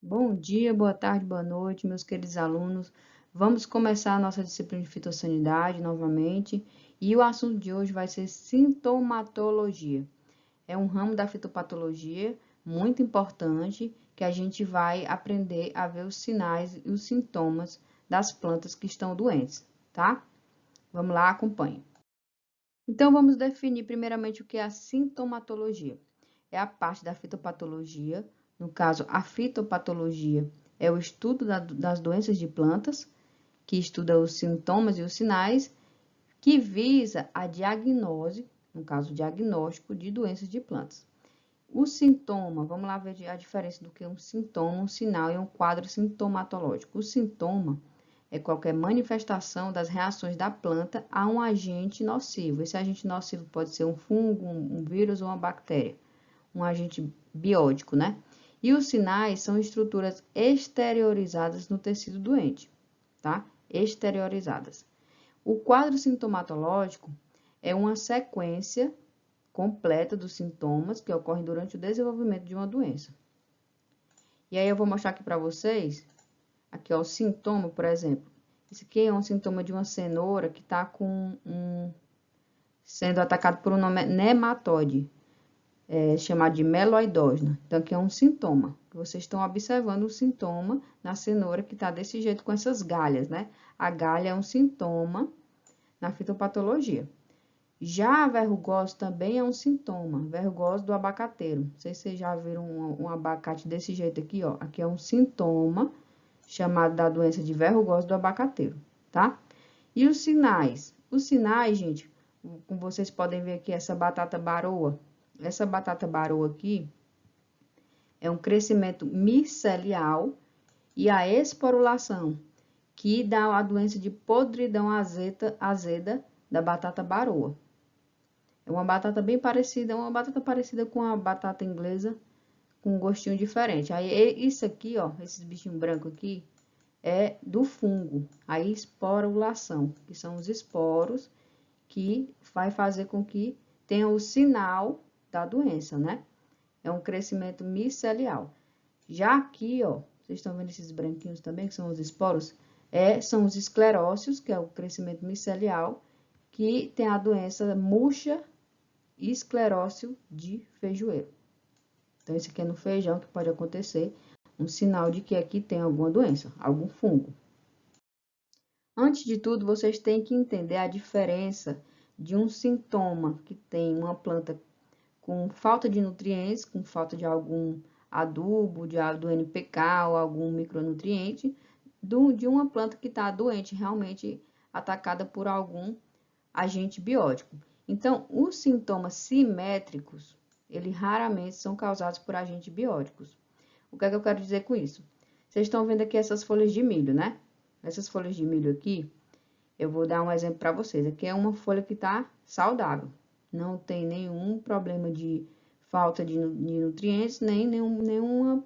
Bom dia, boa tarde, boa noite, meus queridos alunos. Vamos começar a nossa disciplina de fitossanidade novamente e o assunto de hoje vai ser sintomatologia. É um ramo da fitopatologia muito importante que a gente vai aprender a ver os sinais e os sintomas das plantas que estão doentes, tá? Vamos lá, acompanhe. Então, vamos definir primeiramente o que é a sintomatologia. É a parte da fitopatologia, no caso, a fitopatologia é o estudo das doenças de plantas, que estuda os sintomas e os sinais, que visa a diagnose, no caso, o diagnóstico de doenças de plantas. O sintoma, vamos lá ver a diferença do que um sintoma, um sinal e um quadro sintomatológico. O sintoma é qualquer manifestação das reações da planta a um agente nocivo. Esse agente nocivo pode ser um fungo, um vírus ou uma bactéria, um agente biótico, né? E os sinais são estruturas exteriorizadas no tecido doente, tá? Exteriorizadas. O quadro sintomatológico é uma sequência completa dos sintomas que ocorrem durante o desenvolvimento de uma doença. E aí eu vou mostrar aqui para vocês, aqui ó, o sintoma, por exemplo. Esse aqui é um sintoma de uma cenoura que está sendo atacado por um nematóide, chamado de meloidógena. Então, aqui é um sintoma. Vocês estão observando o sintoma na cenoura que está desse jeito com essas galhas, né? A galha é um sintoma na fitopatologia. Já a verrugose também é um sintoma, verrugose do abacateiro. Não sei se vocês já viram um abacate desse jeito aqui, ó. Aqui é um sintoma chamado da doença de verrugose do abacateiro, tá? E os sinais? Os sinais, gente, como vocês podem ver aqui, essa batata baroa. Essa batata baroa aqui é um crescimento micelial e a esporulação, que dá a doença de podridão azeda da batata baroa. É uma batata bem parecida, uma batata parecida com a batata inglesa, com um gostinho diferente. Aí, isso aqui, ó, esses bichinhos brancos aqui, é do fungo, a esporulação, que são os esporos que vai fazer com que tenha o sinal da doença, né? É um crescimento micelial. Já aqui, ó, vocês estão vendo esses branquinhos também, que são os esporos? São os esclerócios, que é o crescimento micelial, que tem a doença murcha e esclerócio de feijoeiro. Então, esse aqui é no feijão que pode acontecer, um sinal de que aqui tem alguma doença, algum fungo. Antes de tudo, vocês têm que entender a diferença de um sintoma que tem uma planta com falta de nutrientes, com falta de algum adubo, do NPK ou algum micronutriente, de uma planta que está doente, realmente atacada por algum agente biótico. Então, os sintomas simétricos, eles raramente são causados por agentes bióticos. O que é que eu quero dizer com isso? Vocês estão vendo aqui essas folhas de milho, né? Essas folhas de milho aqui, eu vou dar um exemplo para vocês. Aqui é uma folha que está saudável. Não tem nenhum problema de falta de nutrientes, nenhuma...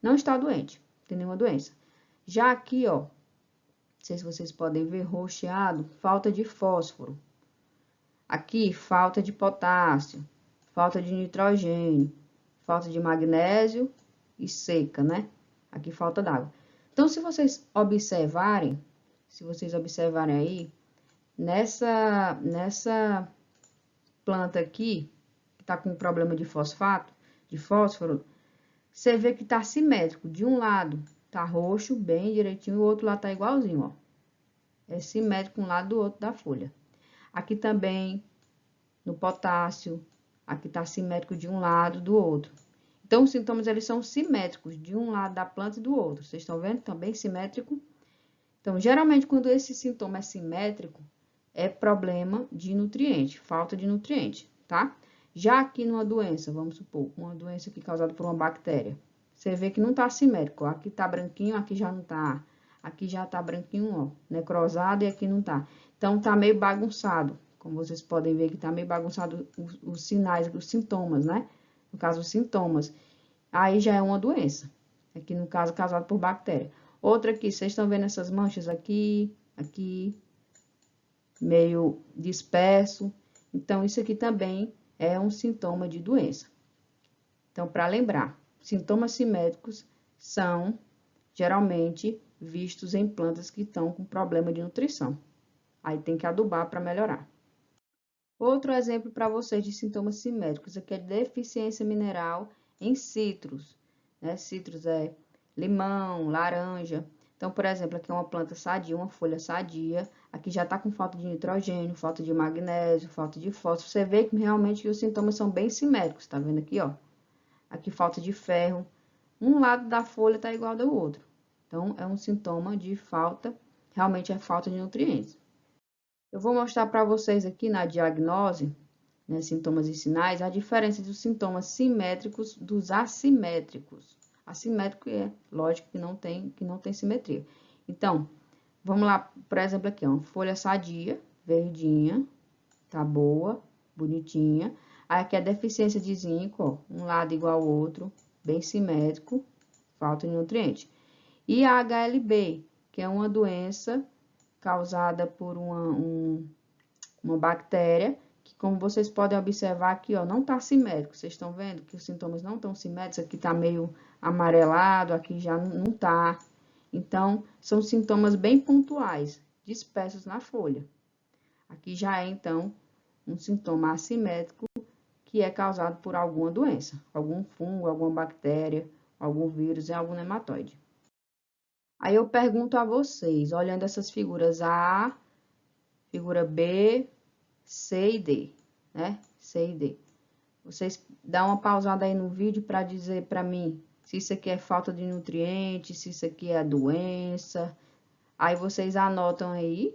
Não está doente, não tem nenhuma doença. Já aqui, ó, não sei se vocês podem ver, roxeado, falta de fósforo. Aqui, falta de potássio, falta de nitrogênio, falta de magnésio e seca, né? Aqui falta d'água. Então, se vocês observarem aí, nessa planta aqui, que tá com problema de fósforo, você vê que tá simétrico. De um lado tá roxo, bem direitinho, e o outro lado tá igualzinho, ó. É simétrico um lado do outro da folha. Aqui também, no potássio, aqui tá simétrico de um lado do outro. Então, os sintomas, eles são simétricos de um lado da planta e do outro. Vocês estão vendo? Também simétrico. Então, geralmente, quando esse sintoma é simétrico, é problema de nutriente, falta de nutriente, tá? Já aqui numa doença, vamos supor, uma doença aqui causada por uma bactéria, você vê que não tá simétrico, ó. Aqui tá branquinho, aqui já não tá. Aqui já tá branquinho, ó, necrosado, e aqui não tá. Então, tá meio bagunçado, como vocês podem ver que tá meio bagunçado os sinais, os sintomas, né? No caso, os sintomas. Aí já é uma doença, aqui no caso, causada por bactéria. Outra aqui, vocês estão vendo essas manchas aqui, meio disperso. Então, isso aqui também é um sintoma de doença. Então, para lembrar, sintomas simétricos são geralmente vistos em plantas que estão com problema de nutrição. Aí tem que adubar para melhorar. Outro exemplo para vocês de sintomas simétricos aqui é deficiência mineral em citros, né? Citros é limão, laranja. Então, por exemplo, aqui é uma planta sadia, uma folha sadia. Aqui já está com falta de nitrogênio, falta de magnésio, falta de fósforo. Você vê que realmente os sintomas são bem simétricos, tá vendo aqui, ó? Aqui falta de ferro. Um lado da folha está igual ao do outro. Então, é um sintoma de falta, realmente é falta de nutrientes. Eu vou mostrar para vocês aqui na diagnose, né, sintomas e sinais, a diferença dos sintomas simétricos dos assimétricos. Assimétrico é, lógico, que não tem simetria. Então, vamos lá, por exemplo, aqui, ó, uma folha sadia, verdinha, tá boa, bonitinha. Aí aqui a deficiência de zinco, ó, um lado igual ao outro, bem simétrico, falta de nutriente. E a HLB, que é uma doença causada por uma bactéria, que como vocês podem observar aqui, ó, não tá simétrico. Vocês estão vendo que os sintomas não estão simétricos? Aqui tá meio amarelado, aqui já não tá. Então, são sintomas bem pontuais, dispersos na folha. Aqui já é, então, um sintoma assimétrico que é causado por alguma doença, algum fungo, alguma bactéria, algum vírus e algum nematóide. Aí eu pergunto a vocês, olhando essas figuras A, figura B, C e D, né? C e D. Vocês dão uma pausada aí no vídeo para dizer para mim se isso aqui é falta de nutrientes, se isso aqui é doença. Aí vocês anotam aí,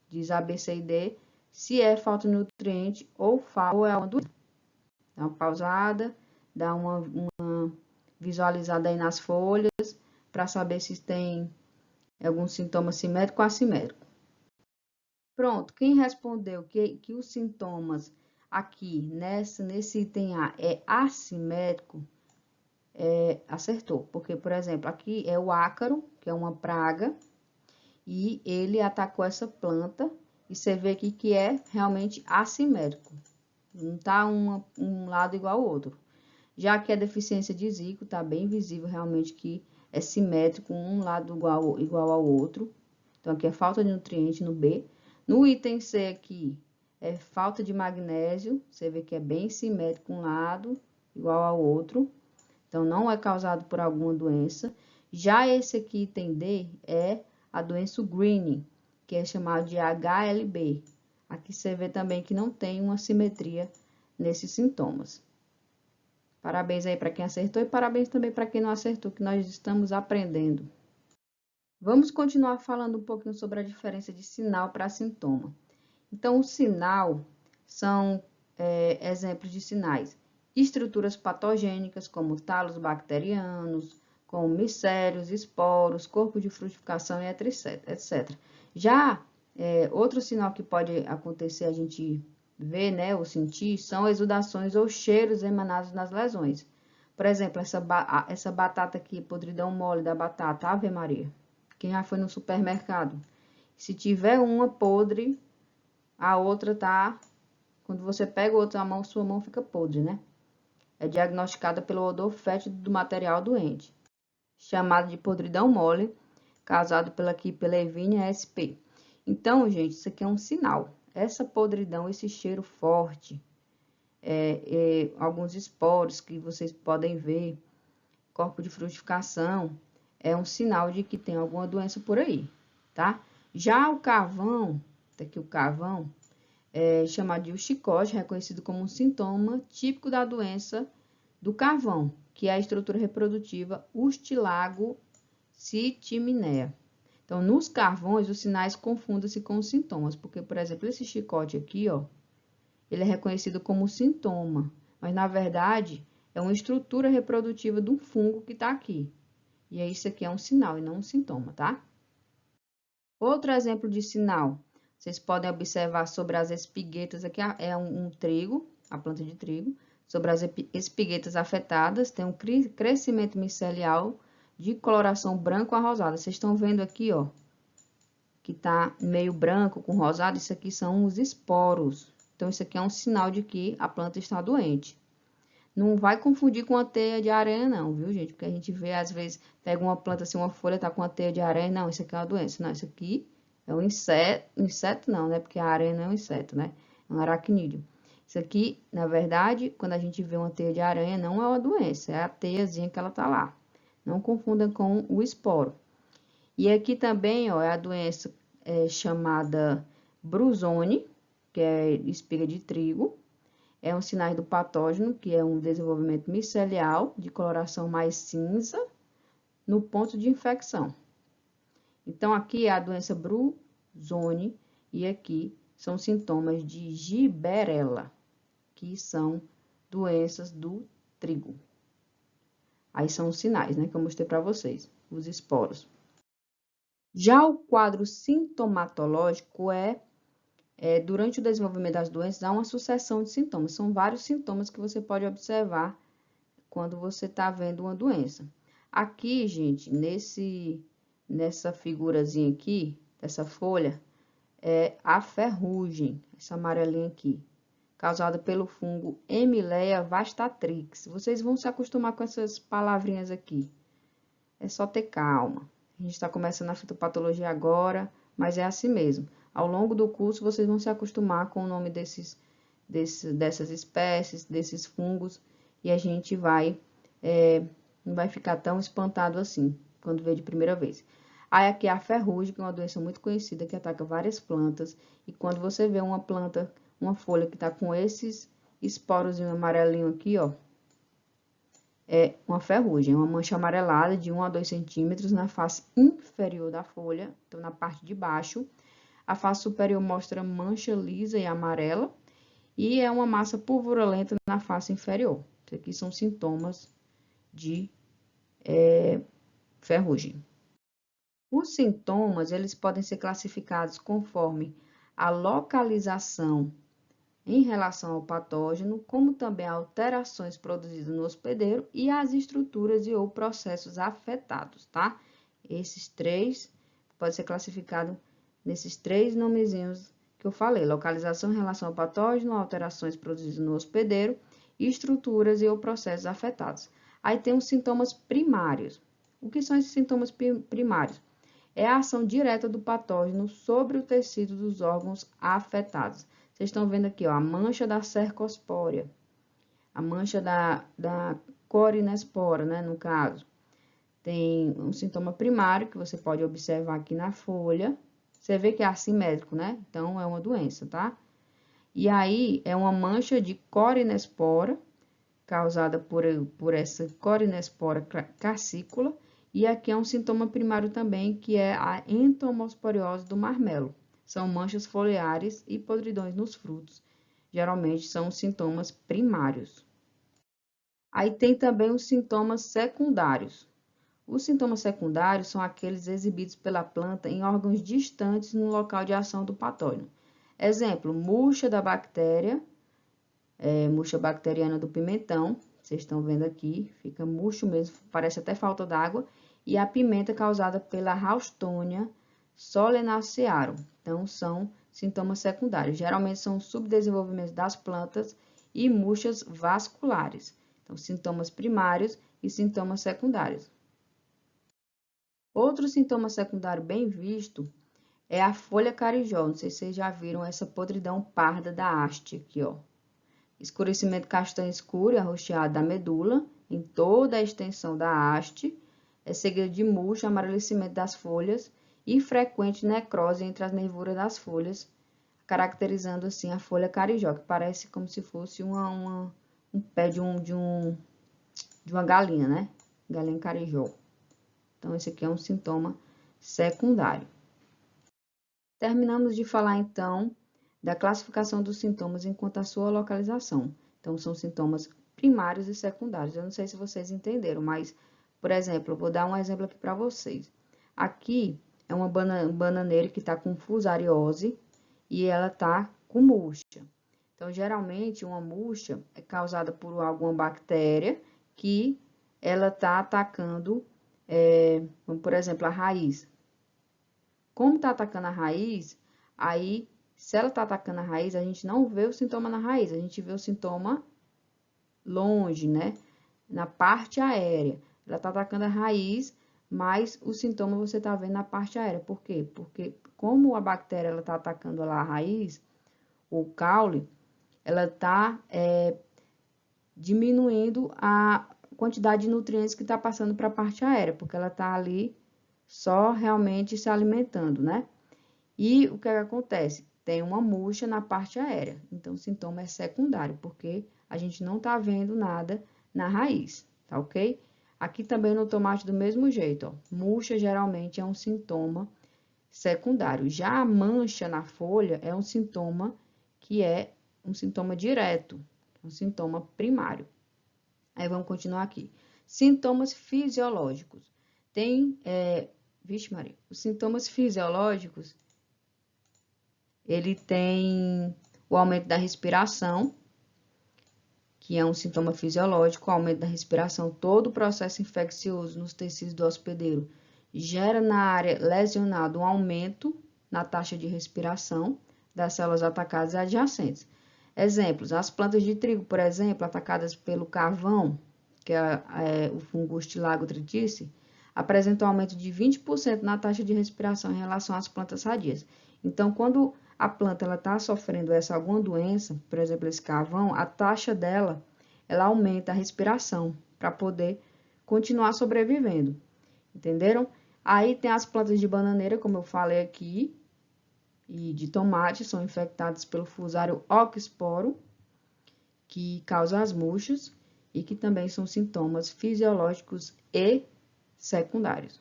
diz A, B, C e D, se é falta de nutriente ou é uma doença. Dá uma pausada, dá uma visualizada aí nas folhas, para saber se tem algum sintoma simétrico ou assimétrico. Pronto, quem respondeu que os sintomas aqui nesse item A é assimétrico, acertou. Porque, por exemplo, aqui é o ácaro, que é uma praga, e ele atacou essa planta, e você vê aqui que é realmente assimétrico. Não tá um lado igual ao outro. Já que a deficiência de zinco, tá bem visível realmente que é simétrico, um lado igual ao outro. Então, aqui é falta de nutriente no B. No item C aqui, é falta de magnésio. Você vê que é bem simétrico um lado igual ao outro. Então, não é causado por alguma doença. Já esse aqui, item D, é a doença Green, que é chamado de HLB. Aqui você vê também que não tem uma simetria nesses sintomas. Parabéns aí para quem acertou e parabéns também para quem não acertou, que nós estamos aprendendo. Vamos continuar falando um pouquinho sobre a diferença de sinal para sintoma. Então, o sinal são exemplos de sinais. Estruturas patogênicas, como talos bacterianos, como micélios, esporos, corpo de frutificação e etc. Já outro sinal que pode acontecer a gente ver, né, ou sentir, são exudações ou cheiros emanados nas lesões. Por exemplo, essa batata aqui, podridão mole da batata, Ave Maria. Quem já foi no supermercado? Se tiver uma podre, a outra tá... Quando você pega outra mão, sua mão fica podre, né? É diagnosticada pelo odor fétido do material doente, chamado de podridão mole, causado pela Evinia sp. Então, gente, isso aqui é um sinal. Essa podridão, esse cheiro forte, alguns esporos que vocês podem ver, corpo de frutificação, é um sinal de que tem alguma doença por aí, tá? Já o carvão, tá aqui o carvão, chamado de chicote, reconhecido como um sintoma típico da doença do carvão, que é a estrutura reprodutiva Ustilago-Citiminea. Então, nos carvões, os sinais confundem-se com os sintomas, porque, por exemplo, esse chicote aqui, ó, ele é reconhecido como sintoma, mas, na verdade, é uma estrutura reprodutiva de um fungo que está aqui. E aí, isso aqui é um sinal e não um sintoma, tá? Outro exemplo de sinal, vocês podem observar sobre as espiguetas, aqui é um trigo, a planta de trigo, sobre as espiguetas afetadas, tem um crescimento micelial de coloração branco a rosada. Vocês estão vendo aqui, ó, que tá meio branco com rosado, isso aqui são os esporos. Então, isso aqui é um sinal de que a planta está doente. Não vai confundir com a teia de aranha, não, viu, gente? Porque a gente vê, às vezes, pega uma planta assim, uma folha, tá com a teia de aranha. Não, isso aqui é uma doença. Não, isso aqui é um inseto. Inseto não, né? Porque a aranha não é um inseto, né? É um aracnídeo. Isso aqui, na verdade, quando a gente vê uma teia de aranha, não é uma doença. É a teiazinha que ela tá lá. Não confunda com o esporo. E aqui também, ó, é a doença chamada brusone, que é espiga de trigo. É um sinal do patógeno, que é um desenvolvimento micelial de coloração mais cinza no ponto de infecção. Então, aqui é a doença brusone e aqui são sintomas de giberela, que são doenças do trigo. Aí são os sinais, né, que eu mostrei para vocês, os esporos. Já o quadro sintomatológico durante o desenvolvimento das doenças, há uma sucessão de sintomas. São vários sintomas que você pode observar quando você está vendo uma doença. Aqui, gente, nessa figurazinha aqui, dessa folha, é a ferrugem, essa amarelinha aqui, causada pelo fungo Emileia vastatrix. Vocês vão se acostumar com essas palavrinhas aqui. É só ter calma. A gente está começando a fitopatologia agora, mas é assim mesmo. Ao longo do curso, vocês vão se acostumar com o nome dessas espécies, desses fungos, e a gente não vai ficar tão espantado assim, quando vê de primeira vez. Aí aqui é a ferrugem, que é uma doença muito conhecida, que ataca várias plantas, e quando você vê uma planta, uma folha que está com esses esporos amarelinhos aqui, ó, é uma ferrugem, uma mancha amarelada de 1 a 2 centímetros na face inferior da folha, então na parte de baixo. A face superior mostra mancha lisa e amarela, e é uma massa purpurulenta na face inferior. Isso aqui são sintomas de ferrugem. Os sintomas, eles podem ser classificados conforme a localização em relação ao patógeno, como também alterações produzidas no hospedeiro e as estruturas e ou processos afetados, tá? Esses três pode ser classificado nesses três nomezinhos que eu falei: localização em relação ao patógeno, alterações produzidas no hospedeiro, estruturas e ou processos afetados. Aí tem os sintomas primários. O que são esses sintomas primários? É a ação direta do patógeno sobre o tecido dos órgãos afetados. Vocês estão vendo aqui, ó, a mancha da cercospórea, a mancha da corinespora, né, no caso. Tem um sintoma primário que você pode observar aqui na folha. Você vê que é assimétrico, né? Então, é uma doença, tá? E aí, é uma mancha de corinespora, causada por essa corinespora cassícula. E aqui é um sintoma primário também, que é a entomosporiose do marmelo. São manchas foliares e podridões nos frutos. Geralmente são os sintomas primários. Aí tem também os sintomas secundários. Os sintomas secundários são aqueles exibidos pela planta em órgãos distantes no local de ação do patógeno. Exemplo, murcha da bactéria, murcha bacteriana do pimentão. Vocês estão vendo aqui, fica murcho mesmo, parece até falta d'água. E a pimenta causada pela Ralstonia solanacearum. Então, são sintomas secundários. Geralmente, são subdesenvolvimentos das plantas e murchas vasculares. Então, sintomas primários e sintomas secundários. Outro sintoma secundário bem visto é a folha carijó. Não sei se vocês já viram essa podridão parda da haste aqui, ó. Escurecimento castanho escuro e arroxeado da medula em toda a extensão da haste, é seguido de murcho, amarelecimento das folhas e frequente necrose entre as nervuras das folhas, caracterizando assim a folha carijó, que parece como se fosse um pé de uma galinha, né? Galinha carijó. Então, esse aqui é um sintoma secundário. Terminamos de falar, então, da classificação dos sintomas enquanto a sua localização. Então, são sintomas primários e secundários. Eu não sei se vocês entenderam, mas, por exemplo, eu vou dar um exemplo aqui para vocês. Aqui é uma bananeira que está com fusariose e ela está com murcha. Então, geralmente, uma murcha é causada por alguma bactéria que ela está atacando, por exemplo, a raiz. Como está atacando a raiz, aí, se ela está atacando a raiz, a gente não vê o sintoma na raiz, a gente vê o sintoma longe, né? Na parte aérea. Ela tá atacando a raiz, mas o sintoma você tá vendo na parte aérea. Por quê? Porque como a bactéria, ela tá atacando lá a raiz, o caule, ela tá diminuindo a quantidade de nutrientes que tá passando para a parte aérea, porque ela tá ali só realmente se alimentando, né? E o que acontece? Tem uma murcha na parte aérea, então o sintoma é secundário, porque a gente não tá vendo nada na raiz, tá ok? Aqui também no tomate do mesmo jeito, ó. Murcha geralmente é um sintoma secundário. Já a mancha na folha é um sintoma que é um sintoma direto, um sintoma primário. Aí vamos continuar aqui. Sintomas fisiológicos. Tem, vixe Maria, os sintomas fisiológicos, ele tem o aumento da respiração, que é um sintoma fisiológico, o aumento da respiração, todo o processo infeccioso nos tecidos do hospedeiro gera na área lesionada um aumento na taxa de respiração das células atacadas e adjacentes. Exemplos, as plantas de trigo, por exemplo, atacadas pelo carvão, que é o fungo Stilago tritice, apresentam um aumento de 20% na taxa de respiração em relação às plantas sadias. Então, quando a planta está sofrendo alguma doença, por exemplo, esse carvão, a taxa dela, ela aumenta a respiração para poder continuar sobrevivendo. Entenderam? Aí tem as plantas de bananeira, como eu falei aqui, e de tomate, são infectadas pelo Fusarium oxysporo, que causa as murchas e que também são sintomas fisiológicos e secundários.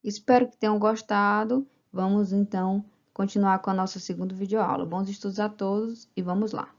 Espero que tenham gostado. Vamos então continuar com a nossa segunda videoaula. Bons estudos a todos e vamos lá!